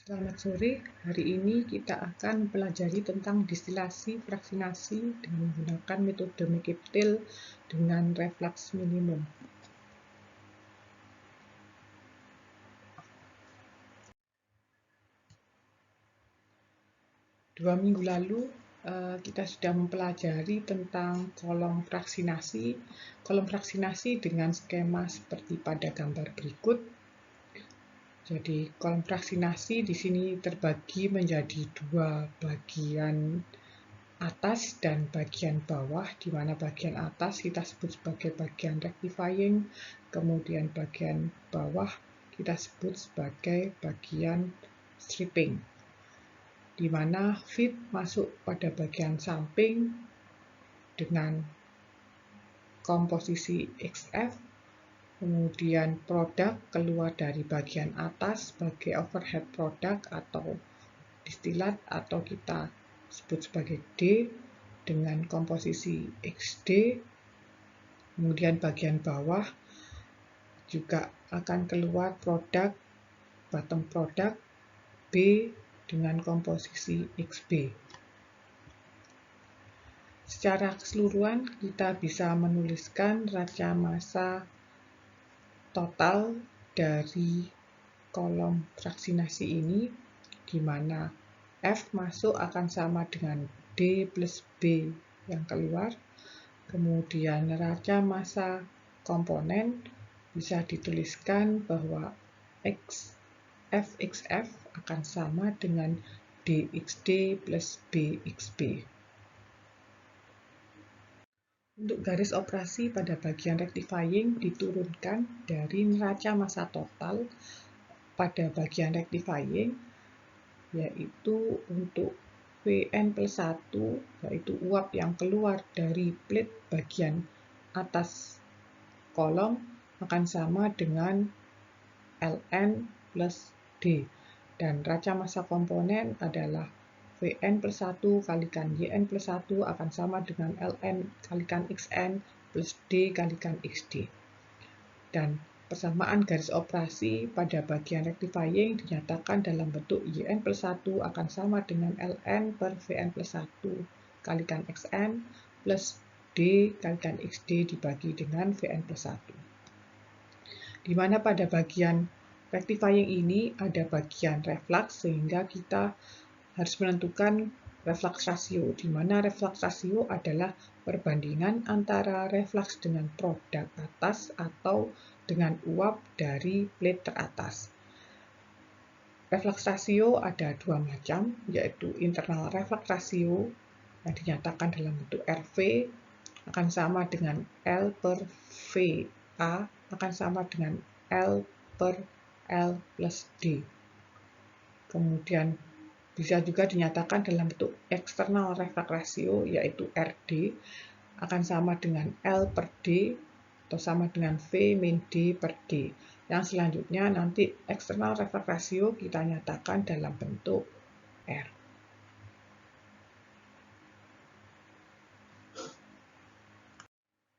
Selamat sore, hari ini kita akan pelajari tentang distilasi fraksinasi dengan menggunakan metode McCabe-Thiele dengan reflux minimum. Dua minggu lalu kita sudah mempelajari tentang kolom fraksinasi. Kolom fraksinasi dengan skema seperti pada gambar berikut. Jadi kolom fraksinasi di sini terbagi menjadi dua bagian atas dan bagian bawah, di mana bagian atas kita sebut sebagai bagian rectifying, kemudian bagian bawah kita sebut sebagai bagian stripping, di mana feed masuk pada bagian samping dengan komposisi XF, kemudian produk keluar dari bagian atas sebagai overhead product atau distilat atau kita sebut sebagai D dengan komposisi XD. Kemudian bagian bawah juga akan keluar produk bottom product B dengan komposisi XB. Secara keseluruhan kita bisa menuliskan raca massa total dari kolom fraksinasi ini, di mana F masuk akan sama dengan D plus B yang keluar. Kemudian raca massa komponen bisa dituliskan bahwa Fxf akan sama dengan Dxd plus Bxb. Untuk garis operasi pada bagian rectifying diturunkan dari neraca massa total pada bagian rectifying, yaitu untuk Vn plus 1, yaitu uap yang keluar dari plate bagian atas kolom akan sama dengan Ln plus D. Dan raca massa komponen adalah Vn plus 1 kalikan Yn plus 1 akan sama dengan Ln kalikan Xn plus D kalikan Xd. Dan persamaan garis operasi pada bagian rectifying dinyatakan dalam bentuk Yn plus 1 akan sama dengan Ln per Vn plus 1 kalikan Xn plus D kalikan Xd dibagi dengan Vn plus 1. Di mana pada bagian rectifying ini ada bagian reflux, sehingga kita harus menentukan reflux ratio, di mana reflux ratio adalah perbandingan antara reflux dengan produk atas atau dengan uap dari plate teratas. Reflux ratio ada dua macam, yaitu internal reflux ratio yang dinyatakan dalam bentuk RV akan sama dengan L per VA akan sama dengan L per L plus D. Kemudian bisa juga dinyatakan dalam bentuk external reflux ratio, yaitu RD akan sama dengan L per D atau sama dengan V min D per D. Yang selanjutnya nanti external reflux ratio kita nyatakan dalam bentuk R.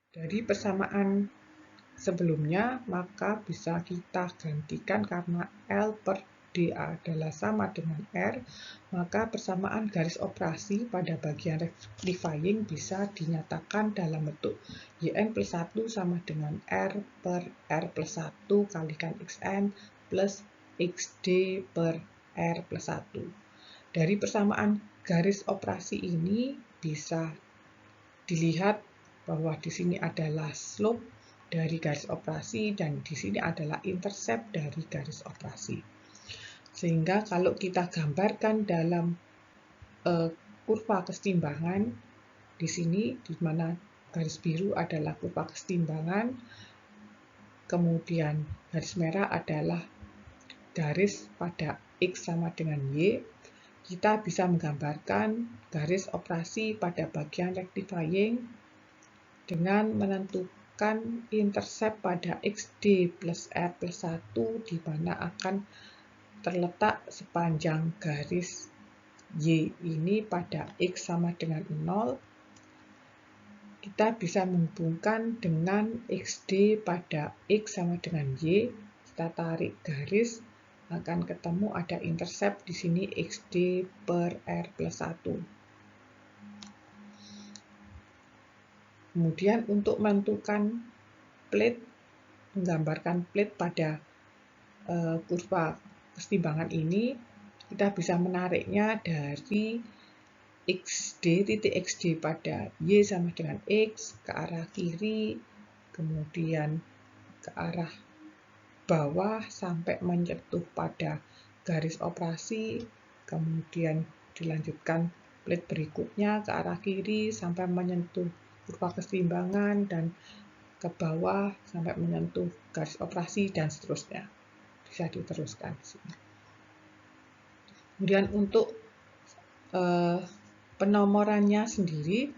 Dari persamaan sebelumnya, maka bisa kita gantikan karena L per dA adalah sama dengan R, maka persamaan garis operasi pada bagian rectifying bisa dinyatakan dalam bentuk Yn plus 1 sama dengan R per R plus 1 kalikan Xn plus Xd per R plus 1. Dari persamaan garis operasi ini bisa dilihat bahwa di sini adalah slope dari garis operasi dan di sini adalah intercept dari garis operasi. Sehingga kalau kita gambarkan dalam kurva kesetimbangan, di sini di mana garis biru adalah kurva kesetimbangan, kemudian garis merah adalah garis pada X sama dengan Y, kita bisa menggambarkan garis operasi pada bagian rectifying dengan menentukan intercept pada XD plus R plus 1, di mana akan terletak sepanjang garis Y ini pada X sama dengan 0. Kita bisa menghubungkan dengan XD pada X sama dengan Y. Kita tarik garis, akan ketemu ada intercept di sini XD per R plus 1. Kemudian untuk menentukan plate, menggambarkan plate pada kurva kesetimbangan ini, kita bisa menariknya dari titik XD pada Y sama dengan X ke arah kiri, kemudian ke arah bawah sampai menyentuh pada garis operasi, kemudian dilanjutkan plate berikutnya ke arah kiri sampai menyentuh kurva keseimbangan dan ke bawah sampai menyentuh garis operasi dan seterusnya. Bisa diteruskan di sini. Kemudian untuk penomorannya sendiri,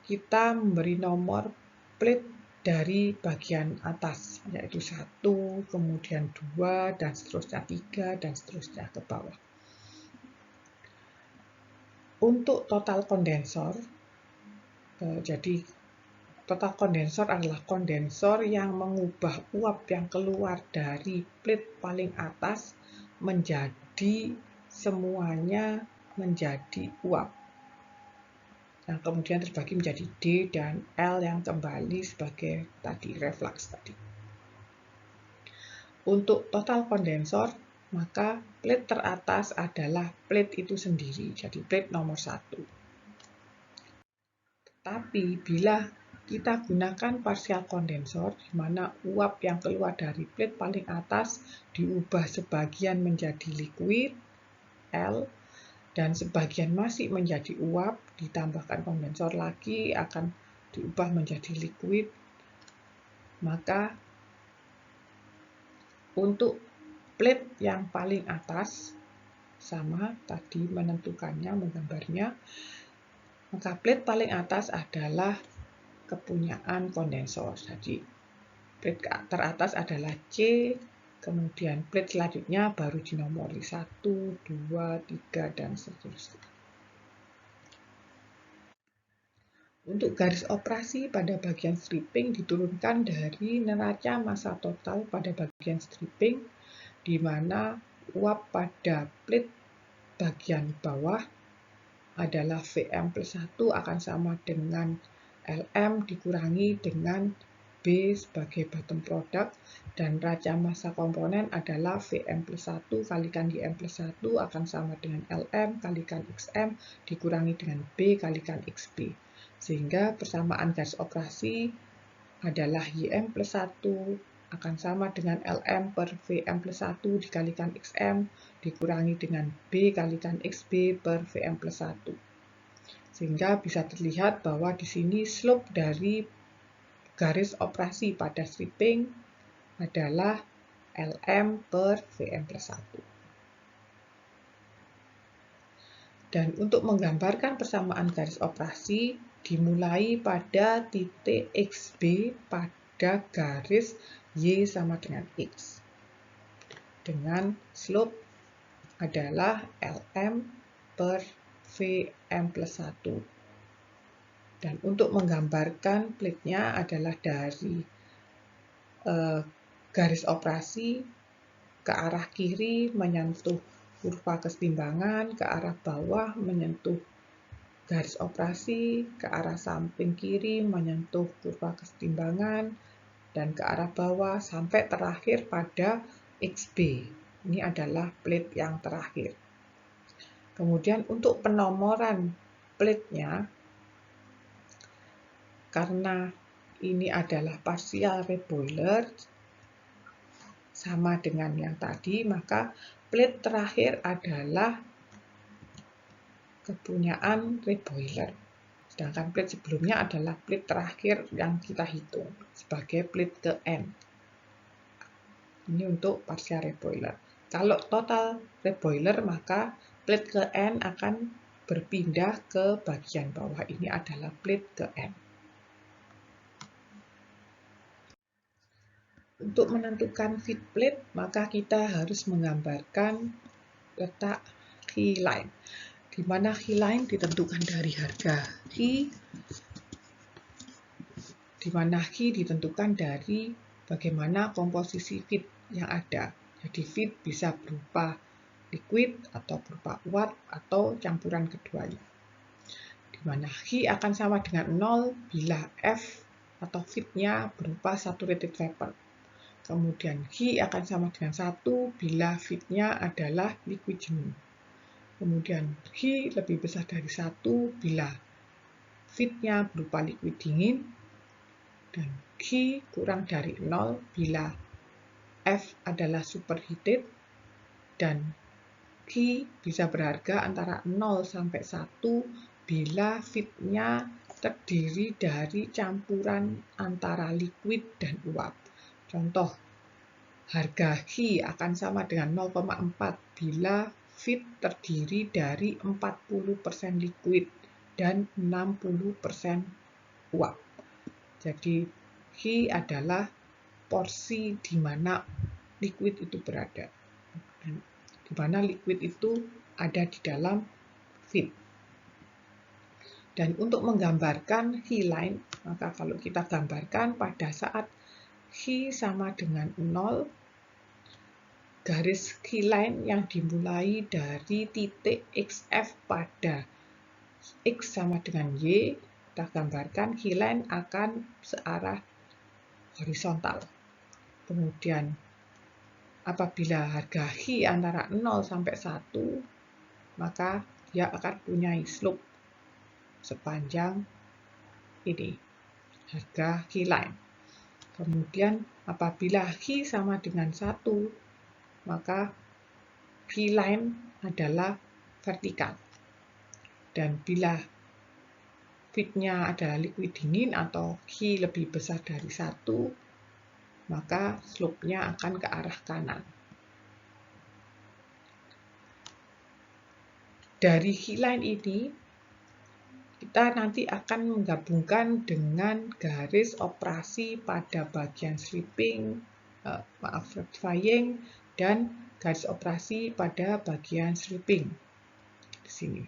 kita memberi nomor plate dari bagian atas, yaitu 1, kemudian 2, dan seterusnya 3, dan seterusnya ke bawah. Untuk total kondensor, jadi total kondensor adalah kondensor yang mengubah uap yang keluar dari plate paling atas menjadi semuanya menjadi uap. Nah, kemudian terbagi menjadi D dan L yang kembali sebagai tadi reflux tadi. Untuk total kondensor, maka plate teratas adalah plate itu sendiri, jadi plate nomor 1. Tapi bila kita gunakan partial kondensor, di mana uap yang keluar dari plate paling atas diubah sebagian menjadi liquid, L, dan sebagian masih menjadi uap, ditambahkan kondensor lagi akan diubah menjadi liquid, maka untuk plate yang paling atas, sama tadi menentukannya, menggambarnya, maka plate paling atas adalah kepunyaan kondensor. Jadi plate teratas adalah C, kemudian plate selanjutnya baru dinomori 1, 2, 3, dan seterusnya. Untuk garis operasi pada bagian stripping diturunkan dari neraca massa total pada bagian stripping, di mana uap pada plate bagian bawah adalah Vm plus 1 akan sama dengan Lm dikurangi dengan B sebagai bottom product, dan neraca massa komponen adalah Vm plus 1 kalikan Ym plus 1 akan sama dengan Lm kalikan Xm dikurangi dengan B kalikan Xb. Sehingga persamaan garis operasi adalah Ym plus 1 akan sama dengan Lm per Vm plus 1 dikalikan Xm dikurangi dengan B kalikan Xb per Vm plus 1. Sehingga bisa terlihat bahwa di sini slope dari garis operasi pada stripping adalah Lm per Vm plus 1. Dan untuk menggambarkan persamaan garis operasi, dimulai pada titik XB pada garis Y sama dengan X. Dengan slope adalah Lm per Vm plus 1. Dan untuk menggambarkan plate-nya adalah dari garis operasi ke arah kiri menyentuh kurva kesetimbangan, ke arah bawah menyentuh garis operasi, ke arah samping kiri menyentuh kurva kesetimbangan, dan ke arah bawah sampai terakhir pada XB. Ini adalah plate yang terakhir. Kemudian untuk penomoran plate-nya, karena ini adalah partial reboiler, sama dengan yang tadi, maka plate terakhir adalah kepunyaan reboiler. Sedangkan plate sebelumnya adalah plate terakhir yang kita hitung sebagai plate ke N. Ini untuk partial reboiler. Kalau total reboiler, maka plate ke N akan berpindah ke bagian bawah. Ini adalah plate ke N. Untuk menentukan feed plate, maka kita harus menggambarkan letak key line, di mana key line ditentukan dari harga key, di mana key ditentukan dari bagaimana komposisi feed yang ada. Jadi feed bisa berupa liquid atau berupa uap atau campuran keduanya. Di mana He akan sama dengan 0 bila F atau feed-nya berupa saturated vapor. Kemudian He akan sama dengan 1 bila feed-nya adalah liquid jenuh. Kemudian He lebih besar dari 1 bila feed-nya berupa liquid dingin. Dan He kurang dari 0 bila F adalah superheated. Dan He bisa berharga antara 0 sampai 1 bila feed-nya terdiri dari campuran antara liquid dan uap. Contoh, harga He akan sama dengan 0,4 bila feed terdiri dari 40% liquid dan 60% uap. Jadi, He adalah porsi di mana liquid itu berada. Di mana liquid itu ada di dalam feed. Dan untuk menggambarkan He line, maka kalau kita gambarkan pada saat He sama dengan 0, garis He line yang dimulai dari titik XF pada X sama dengan Y, kita gambarkan He line akan searah horizontal. Kemudian apabila harga He antara 0 sampai 1, maka dia akan punya slope sepanjang ini, harga He line. Kemudian apabila He sama dengan 1, maka He line adalah vertikal. Dan bila feed-nya adalah liquid dingin atau He lebih besar dari 1, maka slope-nya akan ke arah kanan. Dari He line ini, kita nanti akan menggabungkan dengan garis operasi pada bagian stripping, rectifying, dan garis operasi pada bagian stripping di sini.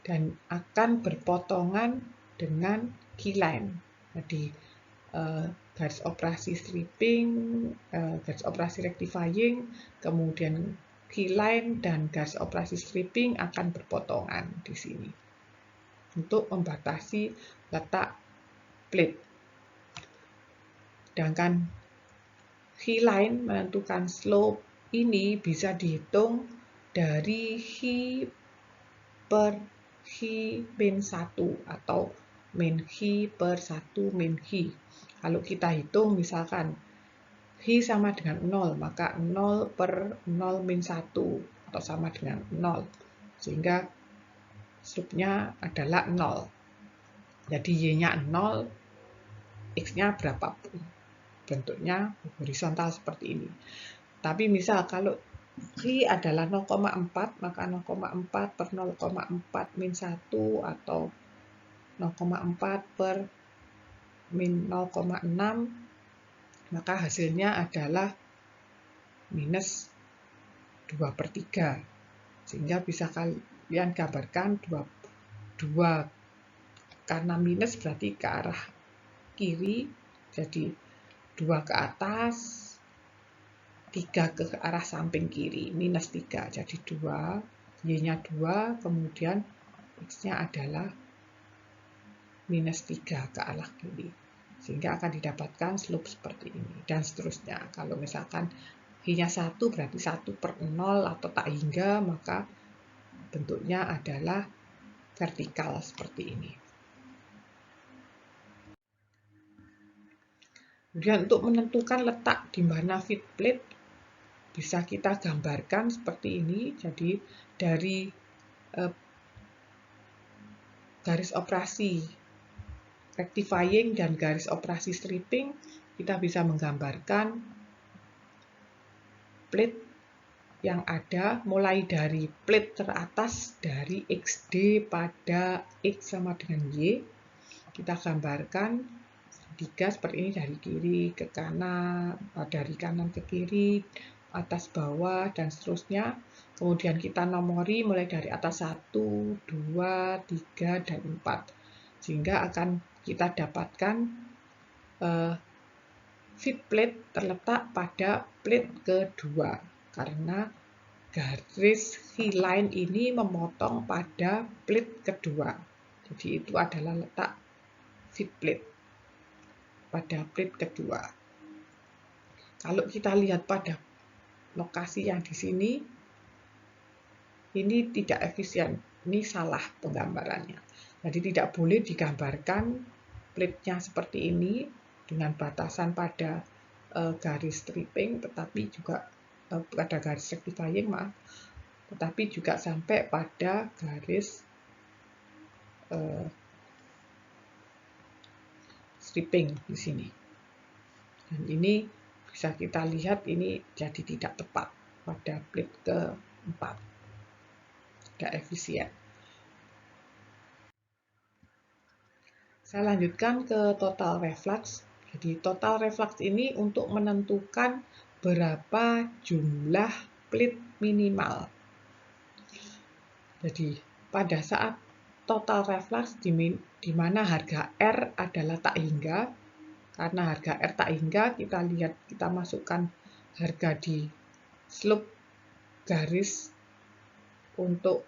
Dan akan berpotongan dengan He line. Jadi garis operasi stripping, garis operasi rectifying, kemudian He line dan garis operasi stripping akan berpotongan di sini untuk membatasi letak plate. Sedangkan He line menentukan slope ini bisa dihitung dari He per He min 1 atau min He per 1 min He. Kalau kita hitung misalkan He sama dengan 0, maka 0 per 0 min 1 atau sama dengan 0. Sehingga slope-nya adalah 0. Jadi Y-nya 0, X-nya berapapun. Bentuknya horizontal seperti ini. Tapi misal kalau He adalah 0,4, maka 0,4 per 0,4 min 1 atau 0,4 per min 0,6, maka hasilnya adalah minus 2/3. Sehingga bisa kalian gambarkan 2 karena minus berarti ke arah kiri, jadi 2 ke atas, 3 ke arah samping kiri, minus 3, jadi 2, Y-nya 2, kemudian X-nya adalah minus 3 ke arah kiri. Sehingga akan didapatkan slope seperti ini, dan seterusnya. Kalau misalkan He-nya 1 berarti 1 per 0 atau tak hingga, maka bentuknya adalah vertikal seperti ini. Kemudian untuk menentukan letak di mana feed plate, bisa kita gambarkan seperti ini. Jadi dari garis operasi rectifying dan garis operasi stripping, kita bisa menggambarkan plate yang ada mulai dari plate teratas dari XD pada X sama dengan Y. Kita gambarkan segitiga seperti ini dari kiri ke kanan, dari kanan ke kiri, atas bawah, dan seterusnya. Kemudian kita nomori mulai dari atas 1, 2, 3, dan 4. Sehingga akan kita dapatkan feed plate terletak pada plate kedua karena garis V-line ini memotong pada plate kedua. Jadi itu adalah letak feed plate pada plate kedua. Kalau kita lihat pada lokasi yang di sini, ini tidak efisien. Ini salah penggambarannya. Jadi tidak boleh digambarkan plate-nya seperti ini dengan batasan pada garis stripping, tetapi juga pada garis rectifying, tetapi juga sampai pada garis stripping di sini. Dan ini bisa kita lihat ini jadi tidak tepat pada plate keempat, tidak efisien. Saya lanjutkan ke total reflux. Jadi total reflux ini untuk menentukan berapa jumlah plate minimal. Jadi pada saat total reflux di mana harga R adalah tak hingga, karena harga R tak hingga, kita masukkan harga di slope garis untuk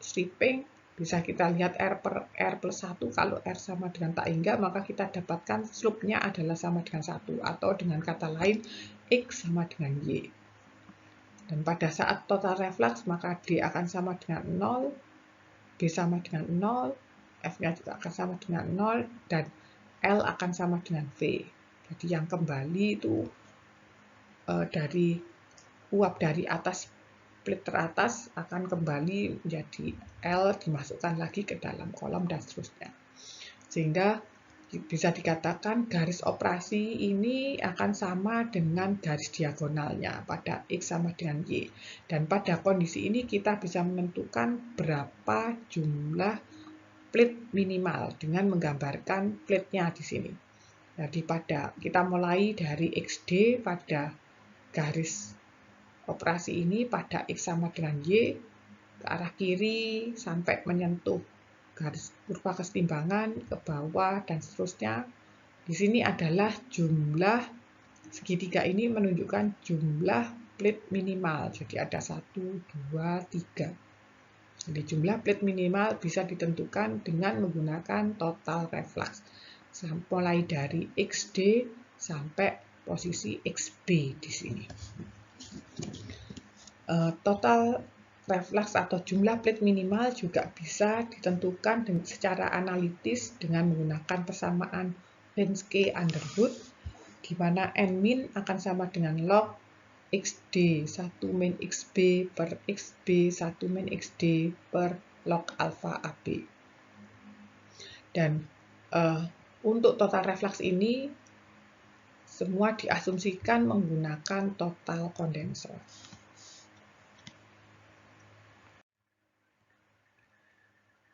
stripping, bisa kita lihat R per R plus 1, kalau R sama dengan tak hingga, maka kita dapatkan slope-nya adalah sama dengan 1, atau dengan kata lain, X sama dengan Y. Dan pada saat total reflux, maka D akan sama dengan 0, B sama dengan 0, F-nya juga akan sama dengan 0, dan L akan sama dengan V. Jadi yang kembali itu dari uap dari atas plate teratas akan kembali menjadi L, dimasukkan lagi ke dalam kolom dan seterusnya. Sehingga bisa dikatakan garis operasi ini akan sama dengan garis diagonalnya pada X sama dengan Y. Dan pada kondisi ini kita bisa menentukan berapa jumlah plate minimal dengan menggambarkan plate-nya di sini. Jadi kita mulai dari XD pada garis operasi ini pada X sama dengan Y ke arah kiri sampai menyentuh garis kurva kesetimbangan ke bawah dan seterusnya. Di sini adalah jumlah segitiga ini menunjukkan jumlah plate minimal. Jadi ada 1, 2, 3. Jadi jumlah plate minimal bisa ditentukan dengan menggunakan total reflux. Mulai dari XD sampai posisi XB di sini. Total reflux atau jumlah plate minimal juga bisa ditentukan secara analitis dengan menggunakan persamaan Lenski-Underwood, di mana N-min akan sama dengan log XD 1 min XB per XB 1 min XD per log alpha AB. Dan untuk total reflux ini semua diasumsikan menggunakan total kondensor.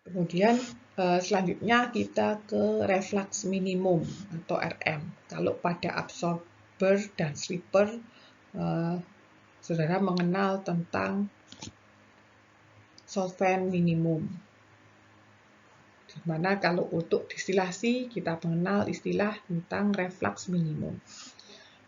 Kemudian selanjutnya kita ke reflux minimum atau RM. Kalau pada absorber dan stripper, saudara mengenal tentang solvent minimum. Dimana kalau untuk distilasi kita mengenal istilah tentang reflux minimum.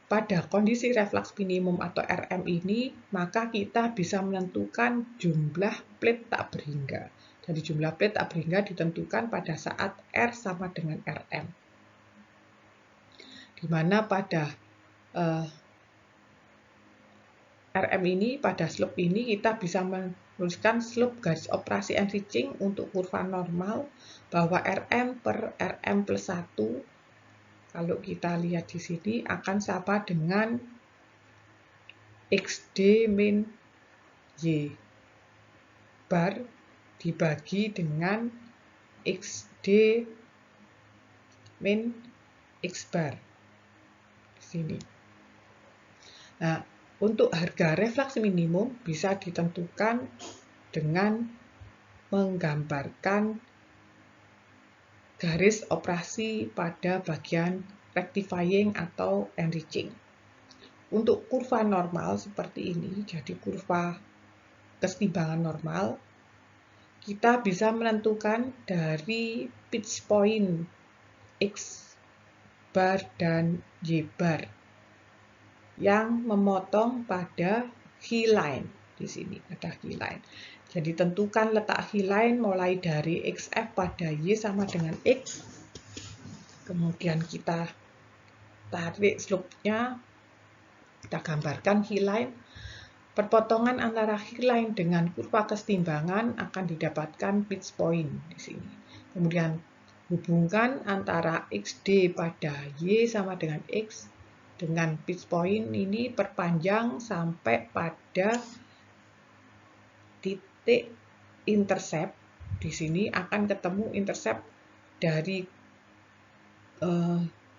Pada kondisi reflux minimum atau RM ini, maka kita bisa menentukan jumlah plate tak berhingga. Jadi jumlah plate tak berhingga ditentukan pada saat R sama dengan RM. Di mana pada RM ini, pada slope ini kita bisa menuliskan slope garis operasi enriching untuk kurva normal bahwa RM per RM plus 1, kalau kita lihat di sini akan sama dengan XD min Y bar dibagi dengan XD min X bar di sini. Nah, untuk harga reflux minimum bisa ditentukan dengan menggambarkan garis operasi pada bagian rectifying atau enriching. Untuk kurva normal seperti ini, jadi kurva kesetimbangan normal, kita bisa menentukan dari pitch point X bar dan Y bar yang memotong pada keyline. Di sini ada keyline. Jadi tentukan letak keyline mulai dari XF pada Y sama dengan X. Kemudian kita tarik slope-nya, kita gambarkan keyline. Perpotongan antara keyline dengan kurva kesetimbangan akan didapatkan pitch point di sini. Kemudian hubungkan antara XD pada Y sama dengan X dengan pitch point ini, perpanjang sampai pada titik intercept. Di sini akan ketemu intercept dari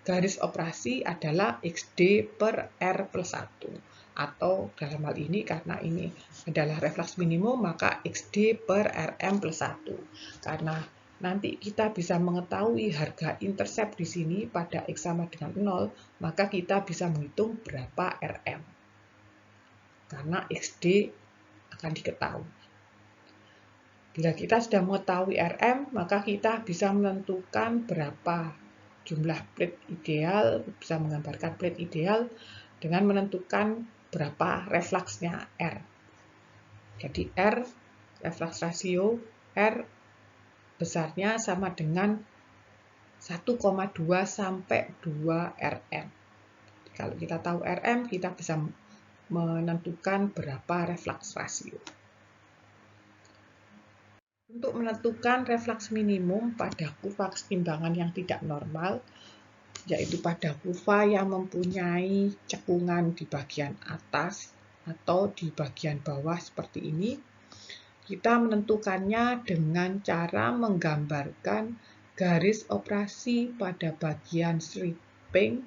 garis operasi adalah XD per R plus 1. Atau dalam hal ini karena ini adalah reflux minimum, maka XD per RM plus 1. Karena nanti kita bisa mengetahui harga intercept di sini pada X sama dengan 0, maka kita bisa menghitung berapa RM. Karena XD akan diketahui. Bila kita sudah mengetahui RM, maka kita bisa menentukan berapa jumlah plate ideal, bisa menggambarkan plate ideal dengan menentukan berapa refluksnya R. Jadi R, reflux rasio R besarnya sama dengan 1,2 sampai 2 RM. Kalau kita tahu RM, kita bisa menentukan berapa reflux rasio. Untuk menentukan reflux minimum pada kurva kesetimbangan yang tidak normal, yaitu pada kurva yang mempunyai cekungan di bagian atas atau di bagian bawah seperti ini, kita menentukannya dengan cara menggambarkan garis operasi pada bagian stripping,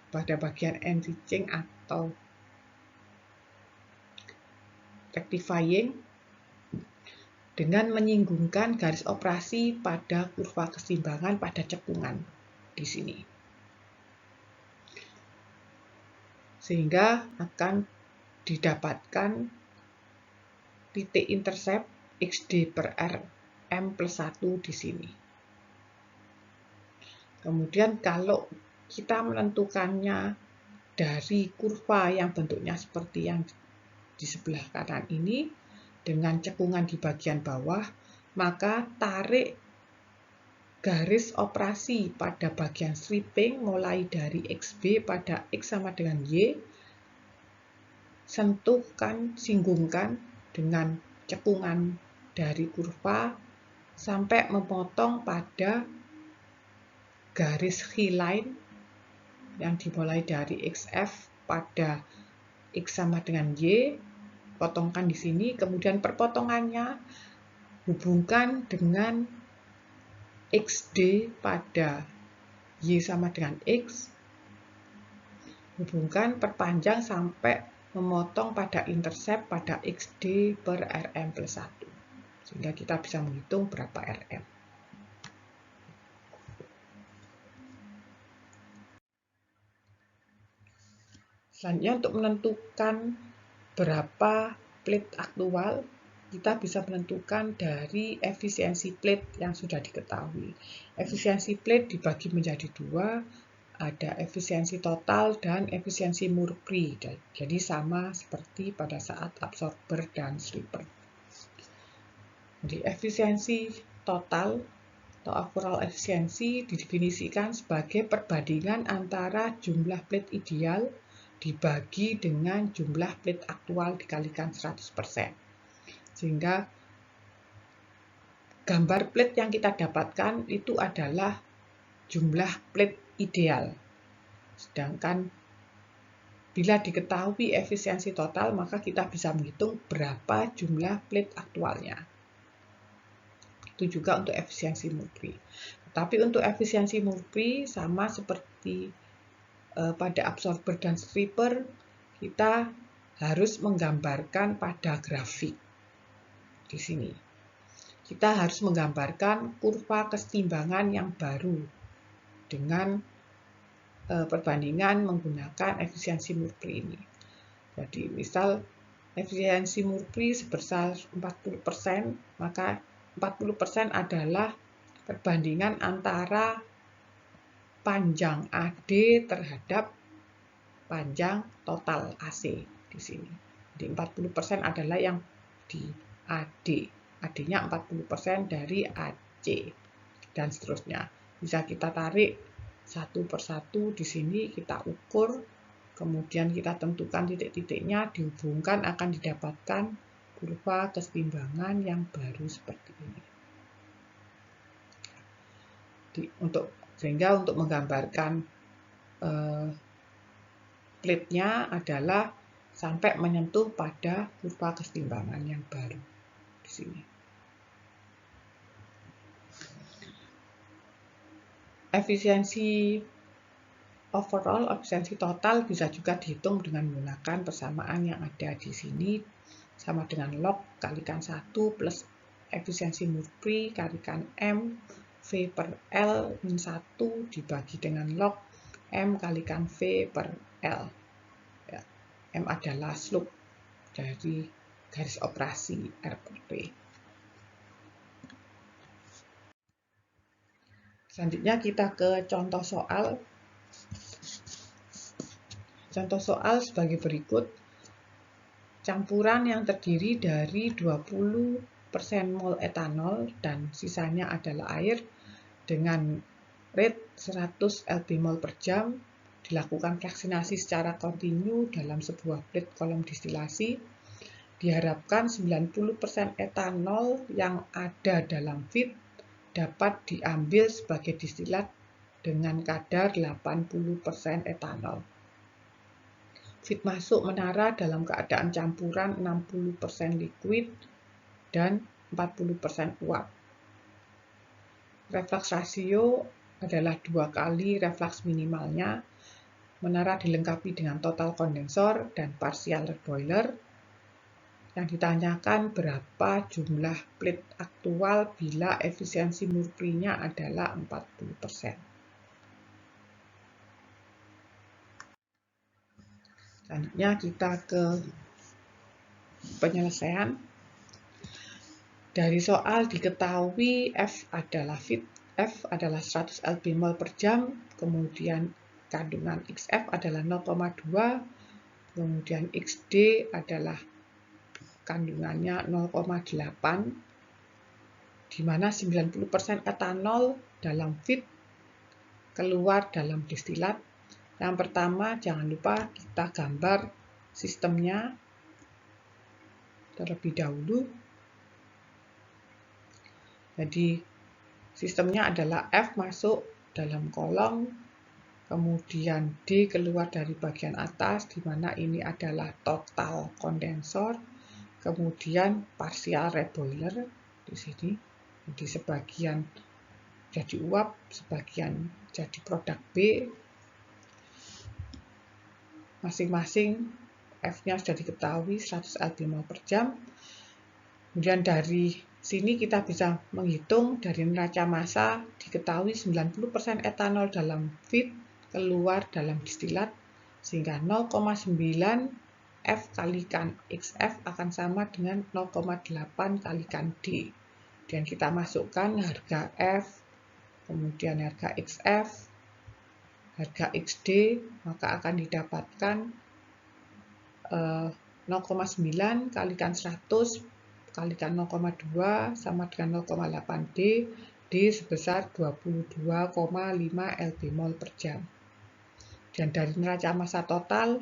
pada bagian enriching atau rectifying, dengan menyinggungkan garis operasi pada kurva kesetimbangan pada cekungan di sini. Sehingga akan didapatkan titik intercept XD per R M plus 1 di sini. Kemudian kalau kita menentukannya dari kurva yang bentuknya seperti yang di sebelah kanan ini, dengan cekungan di bagian bawah, maka tarik garis operasi pada bagian stripping mulai dari XB pada X sama dengan Y, sentuhkan, singgungkan dengan cekungan dari kurva sampai memotong pada garis keyline yang dimulai dari XF pada X sama dengan Y, potongkan di sini, kemudian perpotongannya hubungkan dengan XD pada Y sama dengan X, hubungkan, perpanjang sampai memotong pada intercept pada XD per RM plus 1. Sehingga kita bisa menghitung berapa RM. Selanjutnya untuk menentukan berapa plate aktual, kita bisa menentukan dari efisiensi plate yang sudah diketahui. Efisiensi plate dibagi menjadi dua, ada efisiensi total dan efisiensi Murphy. Jadi sama seperti pada saat absorber dan stripper. Jadi efisiensi total atau overall efisiensi didefinisikan sebagai perbandingan antara jumlah plate ideal dibagi dengan jumlah plate aktual dikalikan 100%. Sehingga gambar plate yang kita dapatkan itu adalah jumlah plate ideal. Sedangkan bila diketahui efisiensi total, maka kita bisa menghitung berapa jumlah plate aktualnya. Itu juga untuk efisiensi Murphy. Tapi untuk efisiensi Murphy sama seperti pada absorber dan stripper, kita harus menggambarkan pada grafik. Di sini kita harus menggambarkan kurva kesetimbangan yang baru dengan perbandingan menggunakan efisiensi Murphy ini. Jadi misal efisiensi Murphy sebesar 40%, maka 40% adalah perbandingan antara panjang AD terhadap panjang total AC di sini. Jadi 40% adalah yang di AD. AD-nya 40% dari AC dan seterusnya. Bisa kita tarik satu persatu di sini, kita ukur, kemudian kita tentukan titik-titiknya, dihubungkan akan didapatkan kurva kesetimbangan yang baru seperti ini. Sehingga untuk menggambarkan plate-nya adalah sampai menyentuh pada kurva kesetimbangan yang baru di sini. Efisiensi overall, efisiensi total bisa juga dihitung dengan menggunakan persamaan yang ada di sini, sama dengan log kalikan 1 plus efisiensi Murphy kalikan M V per L min 1 dibagi dengan log M kalikan V per L. Ya, M adalah slope dari garis operasi R per P. Selanjutnya kita ke contoh soal. Contoh soal sebagai berikut. Campuran yang terdiri dari 20% mol etanol dan sisanya adalah air dengan rate 100 lb/mol per jam dilakukan fraksinasi secara kontinu dalam sebuah plate kolom distilasi. Diharapkan 90% etanol yang ada dalam feed dapat diambil sebagai distilat dengan kadar 80% etanol. Feed masuk menara dalam keadaan campuran 60% liquid dan 40% uap. Reflux rasio adalah 2 kali reflux minimalnya. Menara dilengkapi dengan total kondensor dan partial boiler. Yang ditanyakan berapa jumlah plate aktual bila efisiensi Murphy-nya adalah 40%. Selanjutnya kita ke penyelesaian. Dari soal diketahui F adalah feed, F adalah 100 lb/mol per jam, kemudian kandungan XF adalah 0,2, kemudian XD adalah kandungannya 0,8, di mana 90% etanol dalam feed keluar dalam distilat. Yang pertama, jangan lupa kita gambar sistemnya terlebih dahulu. Jadi, sistemnya adalah F masuk dalam kolom, kemudian D keluar dari bagian atas, di mana ini adalah total kondensor, kemudian partial reboiler di sini. Jadi, sebagian jadi uap, sebagian jadi produk B. Masing-masing F-nya sudah diketahui 100 lb/mol per jam. Kemudian dari sini kita bisa menghitung dari neraca massa diketahui 90% etanol dalam feed keluar dalam distilat, sehingga 0,9 F kalikan XF akan sama dengan 0,8 kalikan D. Dan kita masukkan harga F, kemudian harga XF, harga XD, maka akan didapatkan 0,9 kalikan 100 kalikan 0,2 sama dengan 0,8 D, D sebesar 22,5 lb/mol per jam. Dan dari neraca massa total,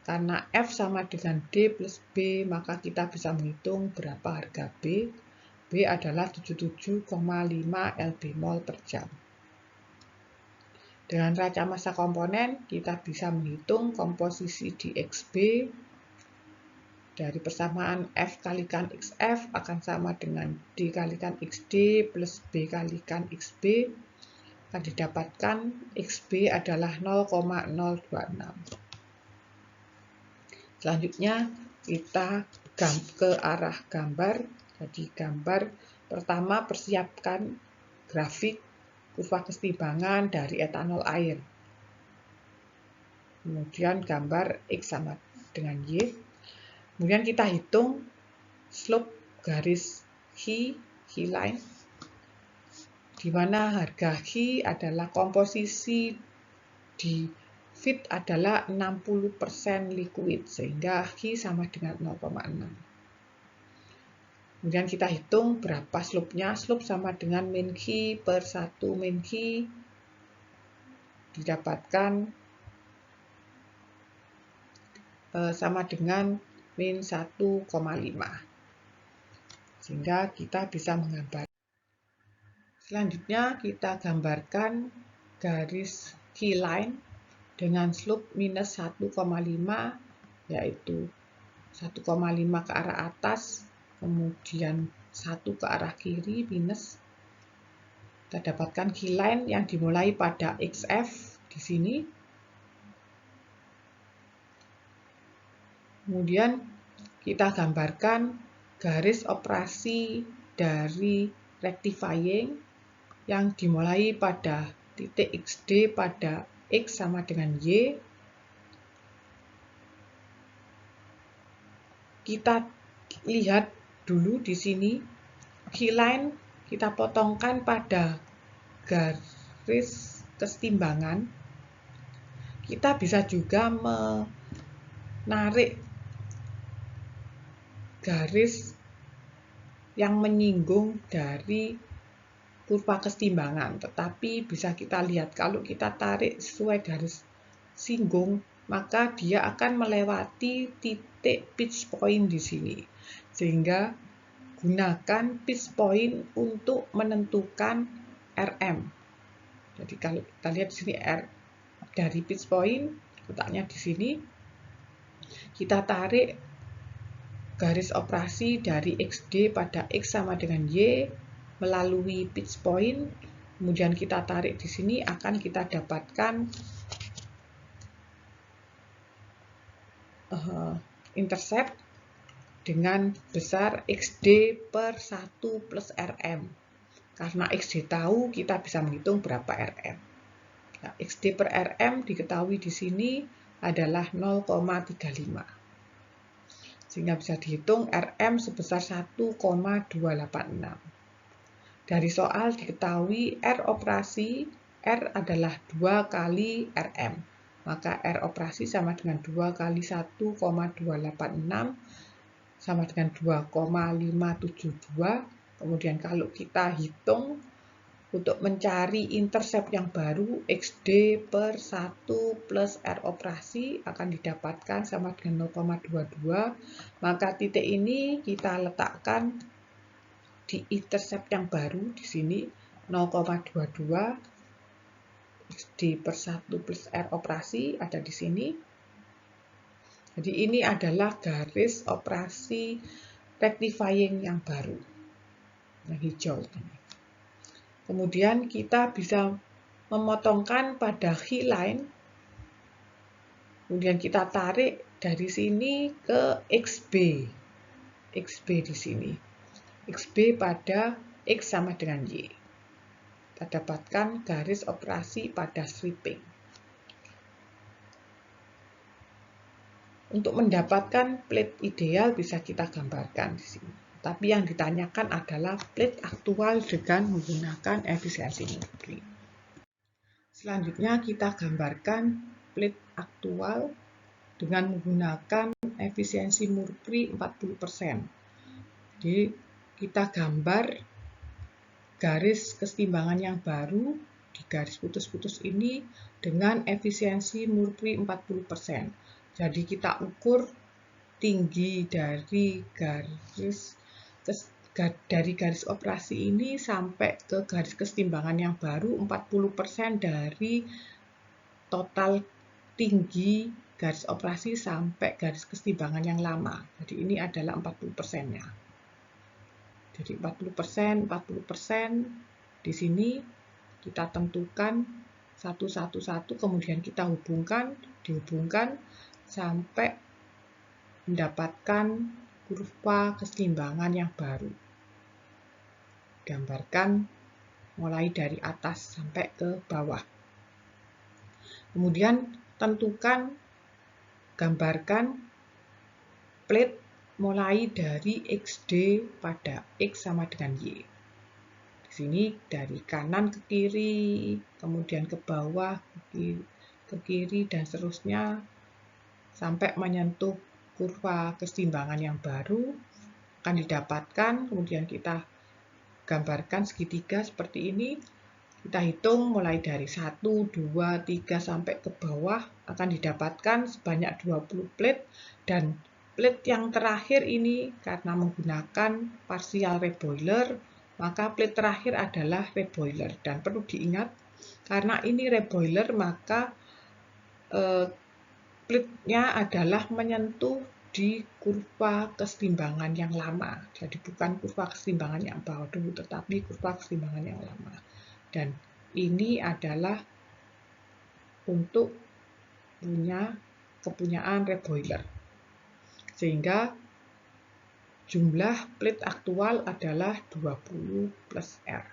karena F sama dengan D plus B, maka kita bisa menghitung berapa harga B. B adalah 77,5 lb/mol per jam. Dengan neraca massa komponen, kita bisa menghitung komposisi dXB dari persamaan F kalikan XF akan sama dengan D kalikan XD plus B kalikan XB. Akan didapatkan XB adalah 0,026. Selanjutnya kita ke arah gambar. Jadi gambar pertama, persiapkan grafik kurva kesetimbangan dari etanol air. Kemudian gambar X sama dengan Y. Kemudian kita hitung slope garis H line, di mana harga H adalah komposisi di feed adalah 60% liquid, sehingga Q sama dengan 0,6. Kemudian kita hitung berapa slope-nya. Slope sama dengan min Q per 1 min Q didapatkan sama dengan min 1,5. Sehingga kita bisa menggambar. Selanjutnya kita gambarkan garis key line dengan slope minus 1,5, yaitu 1,5 ke arah atas, kemudian 1 ke arah kiri minus. Kita dapatkan key line yang dimulai pada XF di sini. Kemudian kita gambarkan garis operasi dari rectifying yang dimulai pada titik XD pada X sama dengan Y. Kita lihat dulu di sini, key line kita potongkan pada garis kesetimbangan. Kita bisa juga menarik garis yang menyinggung dari kurva kesetimbangan, tetapi bisa kita lihat kalau kita tarik sesuai garis singgung, maka dia akan melewati titik pitch point di sini. Sehingga gunakan pitch point untuk menentukan RM. Jadi kalau kita lihat di sini R dari pitch point, letaknya di sini. Kita tarik garis operasi dari XD pada X sama dengan Y melalui pitch point, kemudian kita tarik di sini, akan kita dapatkan intercept dengan besar XD per 1 plus RM. Karena XD tahu, kita bisa menghitung berapa RM. Nah, XD per RM diketahui di sini adalah 0,35. Sehingga bisa dihitung RM sebesar 1,286. Dari soal diketahui R operasi, R adalah 2 kali RM. Maka R operasi sama dengan 2 kali 1,286 sama dengan 2,572. Kemudian kalau kita hitung untuk mencari intercept yang baru, XD per 1 plus R operasi akan didapatkan sama dengan 0,22. Maka titik ini kita letakkan di intercept yang baru di sini, 0,22. XD per 1 plus R operasi ada di sini. Jadi ini adalah garis operasi rectifying yang baru, yang hijau ini. Kemudian kita bisa memotongkan pada key line, kemudian kita tarik dari sini ke XB. XB di sini. XB pada X sama dengan Y. Kita dapatkan garis operasi pada sweeping. Untuk mendapatkan plate ideal bisa kita gambarkan di sini. Tapi yang ditanyakan adalah plate aktual dengan menggunakan efisiensi Murphy. Selanjutnya kita gambarkan plate aktual dengan menggunakan efisiensi Murphy 40%. Jadi kita gambar garis kesetimbangan yang baru di garis putus-putus ini dengan efisiensi Murphy 40%. Jadi kita ukur tinggi dari garis operasi ini sampai ke garis kesetimbangan yang baru 40% dari total tinggi garis operasi sampai garis kesetimbangan yang lama. Jadi ini adalah 40%-nya. Jadi 40%, 40% di sini kita tentukan satu, kemudian kita dihubungkan sampai mendapatkan kurva kesetimbangan yang baru. Gambarkan mulai dari atas sampai ke bawah. Kemudian gambarkan plate mulai dari XD pada X sama dengan Y. Di sini dari kanan ke kiri, kemudian ke bawah, ke kiri, dan seterusnya sampai menyentuh kurva keseimbangan yang baru akan didapatkan. Kemudian kita gambarkan segitiga seperti ini. Kita hitung mulai dari 1, 2, 3 sampai ke bawah akan didapatkan sebanyak 20 plate, dan plate yang terakhir ini karena menggunakan partial reboiler, maka plate terakhir adalah reboiler. Dan perlu diingat, karena ini reboiler maka plate-nya adalah menyentuh di kurva kesetimbangan yang lama. Jadi bukan kurva kesetimbangan yang baru, tetapi kurva kesetimbangan yang lama. Dan ini adalah untuk kepunyaan reboiler. Sehingga jumlah plate aktual adalah 20 plus R.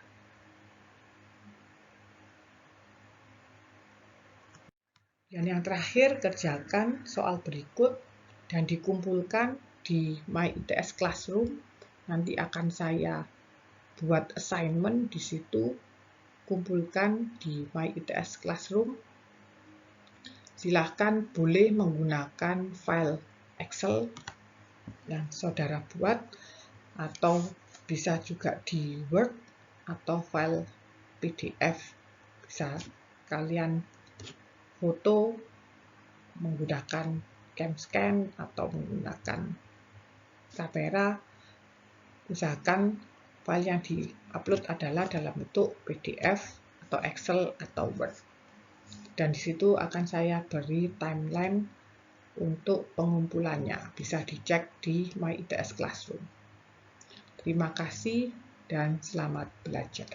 Dan yang terakhir, kerjakan soal berikut dan dikumpulkan di MyITS Classroom. Nanti akan saya buat assignment di situ. Kumpulkan di MyITS Classroom. Silahkan boleh menggunakan file Excel yang saudara buat, atau bisa juga di Word atau file PDF. Bisa kalian foto menggunakan CamScan atau menggunakan kamera. Usahakan file yang di-upload adalah dalam bentuk PDF atau Excel atau Word. Dan di situ akan saya beri timeline untuk pengumpulannya. Bisa dicek di MyITS Classroom. Terima kasih dan selamat belajar.